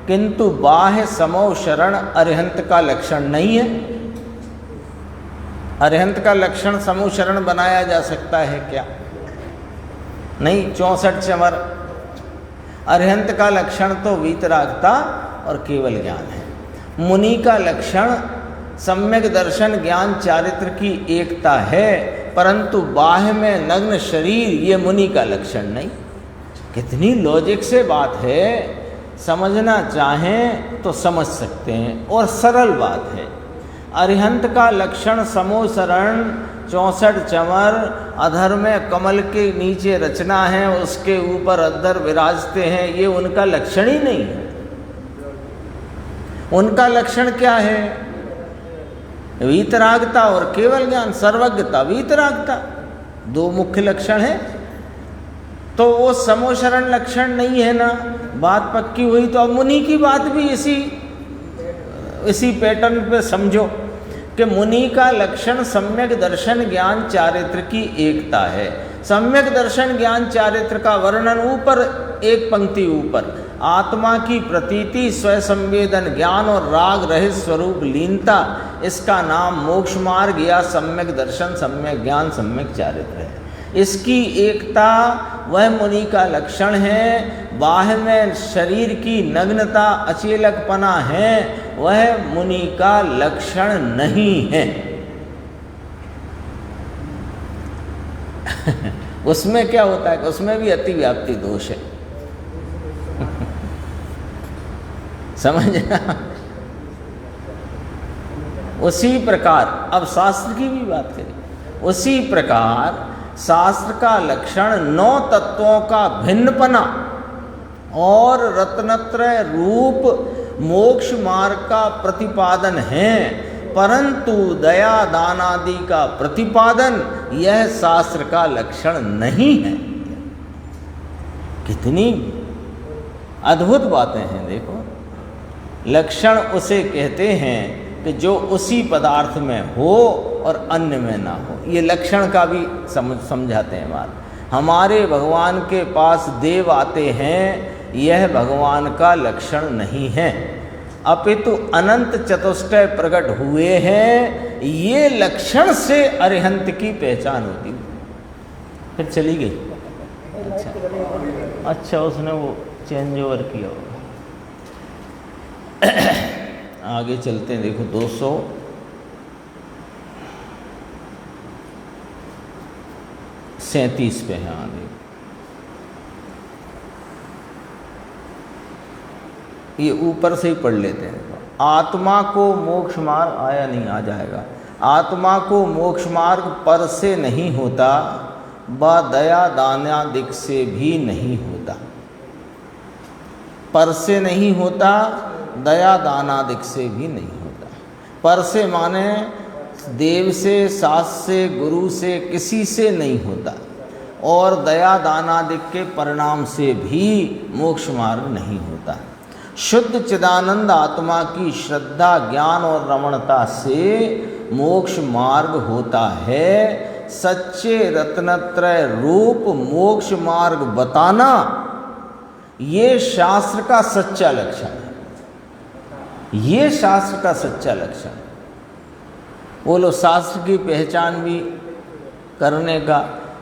किंतु बाह्य समो शरण अरहंत का लक्षण नहीं है। अरहंत का लक्षण समूह शरण बनाया जा सकता है क्या? नहीं। 64 चमर। अरहंत का लक्षण तो वीतरागता और केवल ज्ञान है। मुनि का लक्षण सम्यक दर्शन, ज्ञान, चारित्र की एकता है, परंतु बाह्य में नग्न शरीर ये मुनि का लक्षण नहीं। कितनी लॉजिक से बात है, समझना चाहें तो समझ सकते हैं, और सरल बात है। अरिहंत का लक्षण समो शरण, 64 चमर, अधर में कमल के नीचे रचना है, उसके ऊपर अधर विराजते हैं, ये उनका लक्षण ही नहीं है। उनका लक्षण क्या है? वीतरागता और केवल ज्ञान, सर्वज्ञता, वीतरागता, 2 मुख्य लक्षण है। तो वो समोशरण लक्षण नहीं है ना, बात पक्की हुई। तो अब मुनि की बात भी इसी पैटर्न पे समझो कि मुनि का लक्षण सम्यक दर्शन, ज्ञान, चारित्र की एकता है। सम्यक दर्शन, ज्ञान, चारित्र का वर्णन ऊपर, एक पंक्ति ऊपर, आत्मा की प्रतीति, स्वसंवेदन, ज्ञान और राग रहित स्वरूप लीनता, इसका नाम मोक्ष मार्ग या सम्यक दर्शन, सम्यक ज्ञान, सम्यक चारित्र है। इसकी एकता वह मुनि का लक्षण है। बाह्य में शरीर की नग्नता, अचेलकपना है, वह मुनि का लक्षण नहीं है। उसमें क्या होता है कि उसमें भी अतिव्याप्ति दोष है। समझना। उसी प्रकार अब शास्त्र की भी बात करें। उसी प्रकार शास्त्र का लक्षण 9 तत्वों का भिन्नपना और रत्नत्रय रूप मोक्ष मार्ग का प्रतिपादन है, परंतु दया दान आदि का प्रतिपादन यह शास्त्र का लक्षण नहीं है। कितनी अद्भुत बातें हैं। देखो, लक्षण उसे कहते हैं कि जो उसी पदार्थ में हो और अन्य में ना हो। ये लक्षण का भी समझाते हैं बात। हमारे भगवान के पास देव आते हैं, यह भगवान का लक्षण नहीं है, अपितु अनंत चतुष्टय प्रकट हुए हैं, ये लक्षण से अरिहंत की पहचान होती। फिर चली गई। अच्छा, उसने वो चेंज ओवर किया होगा। आगे चलते हैं। देखो 200 37 पे है आगे। ये ऊपर से ही पढ़ लेते हैं। आत्मा को मोक्ष मार्ग आया नहीं, आ जाएगा। आत्मा को मोक्ष मार्ग पर से नहीं होता, व दया दानादिक से भी नहीं होता। पर से नहीं होता, दया दानादिक से भी नहीं होता। पर से माने देव से, शास्त्र से, गुरु से, किसी से नहीं होता, और दया दानादिक के परिणाम से भी मोक्ष मार्ग नहीं होता। शुद्ध चिदानंद आत्मा की श्रद्धा, ज्ञान और रमणता से मोक्ष मार्ग होता है। सच्चे रत्नत्रय रूप मोक्ष मार्ग बताना, ये शास्त्र का सच्चा लक्षण है। ये शास्त्र का सच्चा लक्षण है। बोलो शास्त्र की पहचान भी करने का,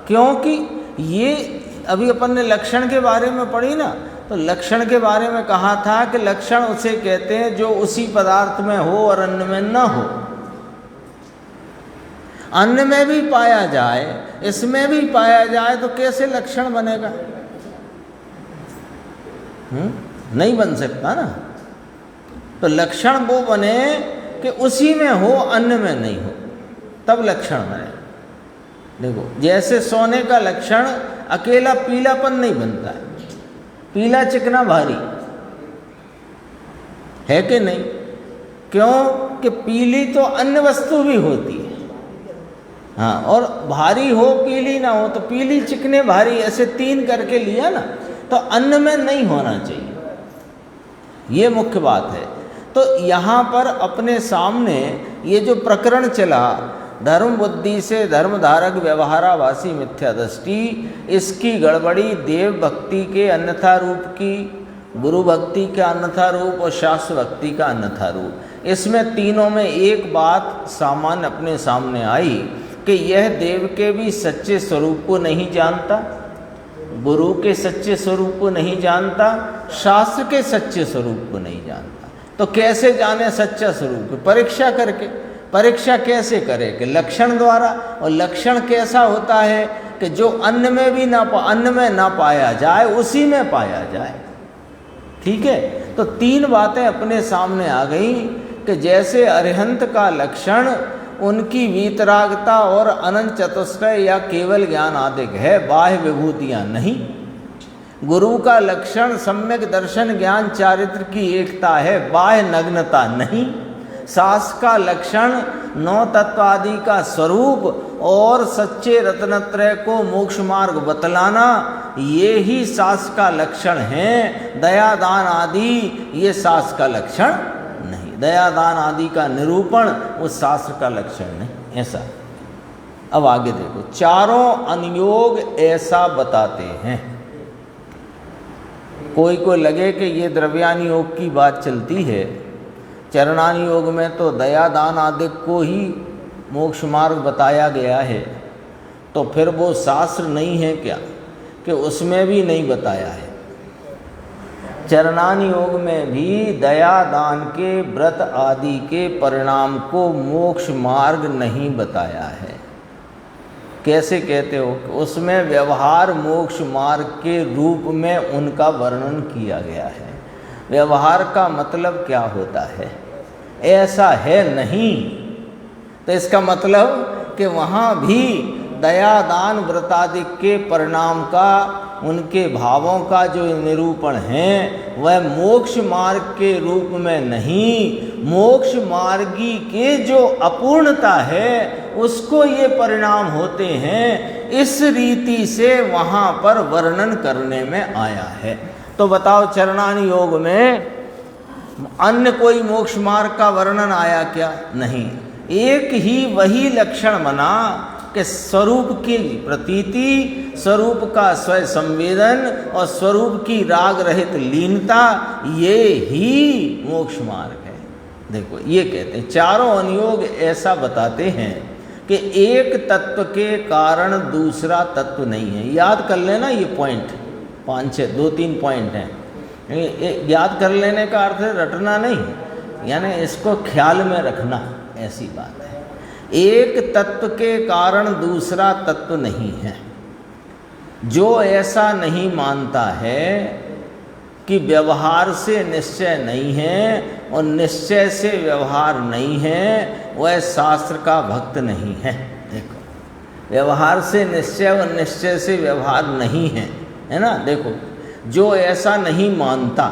क्योंकि ये अभी अपन ने लक्षण के बारे में पढ़ी ना, तो लक्षण के बारे में कहा था कि लक्षण उसे कहते हैं जो उसी पदार्थ में हो और अन्य में न हो। अन्य में भी पाया जाए, इसमें भी पाया जाए, तो कैसे लक्षण बनेगा? नहीं बन सकता ना। तो लक्षण वो बने कि उसी में हो, अन्य में नहीं हो, तब लक्षण बने। देखो, जैसे सोने का लक्षण अकेला पीलापन नहीं बनता है। पीला चिकना भारी है कि नहीं? क्यों कि पीली तो अन्य वस्तु भी होती है। हाँ, और भारी हो पीली ना हो, तो पीली चिकने भारी ऐसे तीन करके लिया ना, तो अन्न में नहीं होना चाहिए। ये मुख्य बात है। तो यहाँ पर अपने सामने ये जो प्रकरण चला, धर्म बुद्धि से धर्मधारक व्यवहाराभासी मिथ्या दृष्टि, इसकी गड़बड़ी देव भक्ति के अन्यथा रूप की, गुरु भक्ति का अन्यथा रूप और शास्त्र भक्ति का अन्यथा रूप, इसमें तीनों में एक बात सामान्य अपने सामने आई कि यह देव के भी सच्चे स्वरूप को नहीं जानता, गुरु के सच्चे स्वरूप को नहीं जानता, शास्त्र के सच्चे स्वरूप को नहीं जानता। तो कैसे जाने सच्चा स्वरूप? परीक्षा करके। परीक्षा कैसे करे? कि लक्षण द्वारा। और लक्षण कैसा होता है कि जो अन्न में भी अन्न में ना पाया जाए, उसी में पाया जाए। ठीक है, तो तीन बातें अपने सामने आ गई कि जैसे अरिहंत का लक्षण उनकी वीतरागता और अनंत चतुष्टय या केवल ज्ञान आदि है, बाह्य विभूतियाँ नहीं। गुरु का लक्षण सम्यक दर्शन ज्ञान चारित्र की एकता है, बाह्य नग्नता नहीं। शास्त्र का लक्षण नौ तत्व आदि का स्वरूप और सच्चे रत्नत्रय को मोक्ष मार्ग बतलाना, ये ही शास्त्र का लक्षण है। दया दान आदि ये शास्त्र का लक्षण नहीं। दया दान आदि का निरूपण उस शास्त्र का लक्षण नहीं। ऐसा। अब आगे देखो, चारों अनुयोग ऐसा बताते हैं। कोई को लगे कि ये द्रव्यान योग की बात चलती है, चरणान योग में तो दया दान आदि को ही मोक्ष मार्ग बताया गया है, तो फिर वो शास्त्र नहीं है क्या कि उसमें भी नहीं बताया है? चरणान योग में भी दया दान के व्रत आदि के परिणाम को मोक्ष मार्ग नहीं बताया है। कैसे कहते हो? उसमें व्यवहार मोक्ष मार्ग के रूप में उनका वर्णन किया गया है। व्यवहार का मतलब क्या होता है? ऐसा है नहीं। तो इसका मतलब कि वहाँ भी दया दान व्रतादि के परिणाम का, उनके भावों का जो निरूपण है वह मोक्ष मार्ग के रूप में नहीं, मोक्ष मार्गी के जो अपूर्णता है उसको ये परिणाम होते हैं। इस रीति से वहाँ पर वर्णन करने में आया है। तो बताओ, चरणान योग में अन्य कोई मोक्ष मार्ग का वर्णन आया क्या? नहीं। एक ही वही लक्षण बना कि स्वरूप की प्रतीति, स्वरूप का स्वय संवेदन और स्वरूप की राग रहित लीनता, ये ही मोक्ष मार्ग है। देखो, ये कहते हैं चारों अनुयोग ऐसा बताते हैं कि एक तत्व के कारण दूसरा तत्व नहीं है। याद कर लेना ये पॉइंट, 5-6 2-3 पॉइंट हैं। याद कर लेने का अर्थ है रटना नहीं, यानी इसको ख्याल में रखना, ऐसी बात है। एक तत्व के कारण दूसरा तत्व नहीं है। जो ऐसा नहीं मानता है कि व्यवहार से निश्चय नहीं है और निश्चय से व्यवहार नहीं है, वह शास्त्र का भक्त नहीं है। देखो, व्यवहार से निश्चय और निश्चय से व्यवहार नहीं है ना। देखो, जो ऐसा नहीं मानता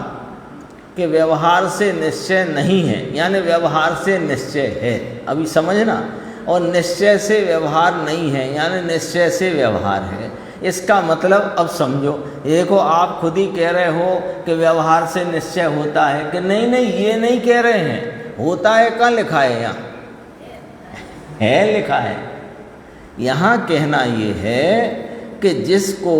कि व्यवहार से निश्चय नहीं है, यानी व्यवहार से निश्चय है, अभी समझना, और निश्चय से व्यवहार नहीं है, यानी निश्चय से व्यवहार है। इसका मतलब अब समझो। देखो, आप खुद ही कह रहे हो कि व्यवहार से निश्चय होता है, कि नहीं नहीं ये नहीं कह रहे हैं, होता है। कहाँ लिखा है? यहाँ है, लिखा है। यहाँ कहना ये है कि जिसको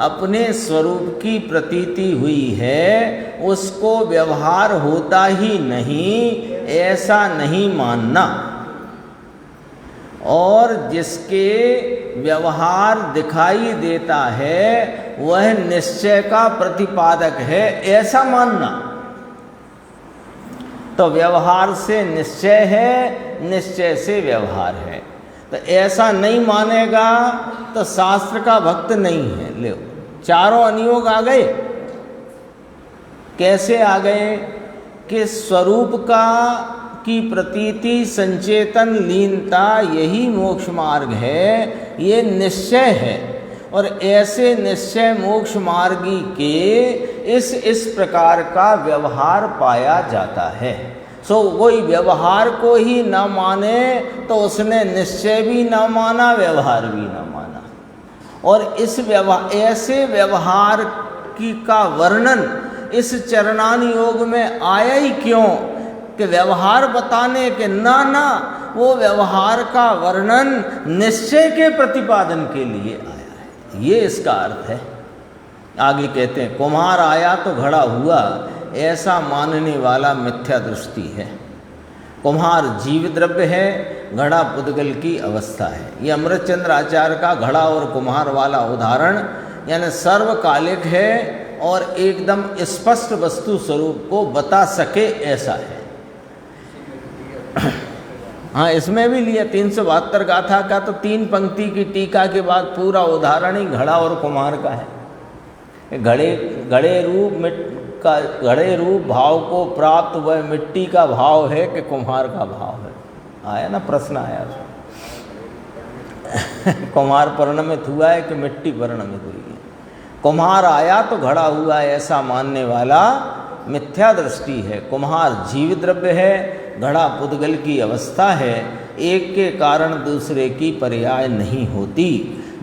अपने स्वरूप की प्रतीति हुई है उसको व्यवहार होता ही नहीं, ऐसा नहीं मानना, और जिसके व्यवहार दिखाई देता है वह निश्चय का प्रतिपादक है, ऐसा मानना। तो व्यवहार से निश्चय है, निश्चय से व्यवहार है। तो ऐसा नहीं मानेगा तो शास्त्र का भक्त नहीं है। ले, चारों अनियोग आ गए। कैसे आ गए? कि स्वरूप की प्रतीति, संचेतन, लीनता, यही मोक्ष मार्ग है, ये निश्चय है। और ऐसे निश्चय मोक्ष मार्गी के इस प्रकार का व्यवहार पाया जाता है। कोई व्यवहार को ही न माने तो उसने निश्चय भी न माना, व्यवहार भी न माना। और ऐसे व्यवहार का वर्णन इस चरणान योग में आया ही क्यों? कि व्यवहार बताने के ना वो व्यवहार का वर्णन निश्चय के प्रतिपादन के लिए आया है, ये इसका अर्थ है। आगे कहते हैं, कुम्हार आया तो घड़ा हुआ, ऐसा मानने वाला मिथ्या दृष्टि है। कुम्हार जीव द्रव्य है, घड़ा पुद्गल की अवस्था है। ये अमृतचंद्र आचार्य का घड़ा और कुम्हार वाला उदाहरण यानी सर्वकालिक है और एकदम स्पष्ट वस्तु स्वरूप को बता सके ऐसा है। हाँ, इसमें भी लिया 372 गाथा का, तो 3 पंक्ति की टीका के बाद पूरा उदाहरण ही घड़ा और कुम्हार का है। घड़े रूप भाव को प्राप्त वह मिट्टी का भाव है कि कुम्हार का भाव है। आया ना, प्रश्न आया कुम्हार परिणमित हुआ है कि मिट्टी परिणमित हुई है। कुम्हार आया तो घड़ा हुआ, ऐसा मानने वाला मिथ्या दृष्टि है। कुम्हार जीव द्रव्य है, घड़ा पुद्गल की अवस्था है, एक के कारण दूसरे की पर्याय नहीं होती।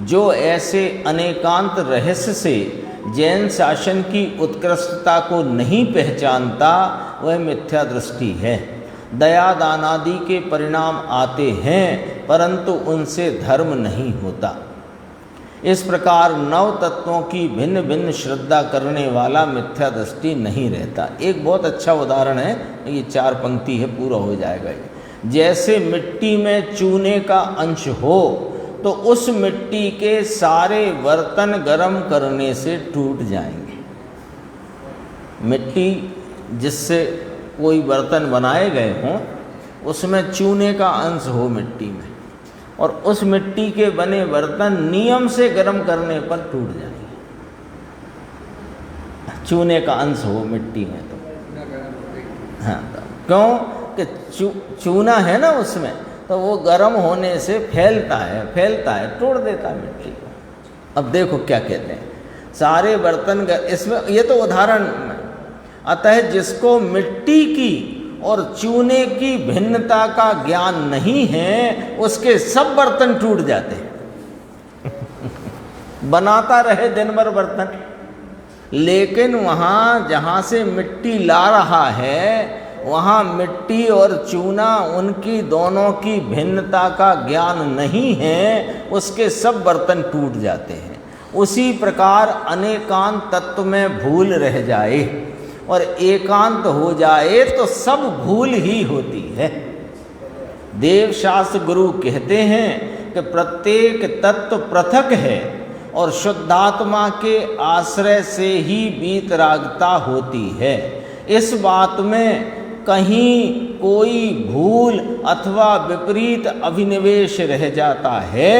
जो ऐसे अनेकांत रहस्य से जैन शासन की उत्कृष्टता को नहीं पहचानता वह मिथ्या दृष्टि है। दया दान आदि के परिणाम आते हैं परंतु उनसे धर्म नहीं होता। इस प्रकार नव तत्वों की भिन्न भिन्न श्रद्धा करने वाला मिथ्या दृष्टि नहीं रहता। एक बहुत अच्छा उदाहरण है, ये 4 पंक्ति है, पूरा हो जाएगा। जैसे मिट्टी में चूने का अंश हो तो उस मिट्टी के सारे बर्तन गर्म करने से टूट जाएंगे। मिट्टी जिससे कोई बर्तन बनाए गए हों उसमें चूने का अंश हो मिट्टी में, और उस मिट्टी के बने बर्तन नियम से गर्म करने पर टूट जाएंगे। चूने का अंश हो मिट्टी में तो हाँ, क्यों कि चूना है ना उसमें, तो वो गर्म होने से फैलता है, तोड़ देता है मिट्टी को। अब देखो क्या कहते हैं, सारे बर्तन इसमें, ये तो उदाहरण। अतः जिसको मिट्टी की और चूने की भिन्नता का ज्ञान नहीं है उसके सब बर्तन टूट जाते हैं बनाता रहे दिन भर बर्तन, लेकिन वहाँ जहाँ से मिट्टी ला रहा है वहाँ मिट्टी और चूना उनकी दोनों की भिन्नता का ज्ञान नहीं है, उसके सब बर्तन टूट जाते हैं। उसी प्रकार अनेकांत तत्व में भूल रह जाए और एकांत हो जाए तो सब भूल ही होती है। देवशास्त्र गुरु कहते हैं कि प्रत्येक तत्व पृथक है और शुद्धात्मा के आश्रय से ही वीतरागता होती है। इस बात में कहीं कोई भूल अथवा विपरीत अभिनिवेश रह जाता है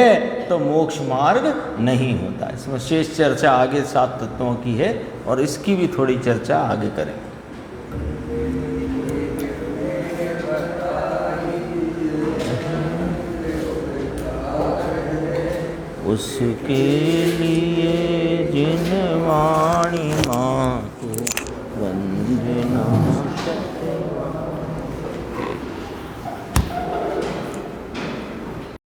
तो मोक्ष मार्ग नहीं होता। इसमें शेष चर्चा आगे 7 तत्वों की है और इसकी भी थोड़ी चर्चा आगे करें। उसके लिए जिनवा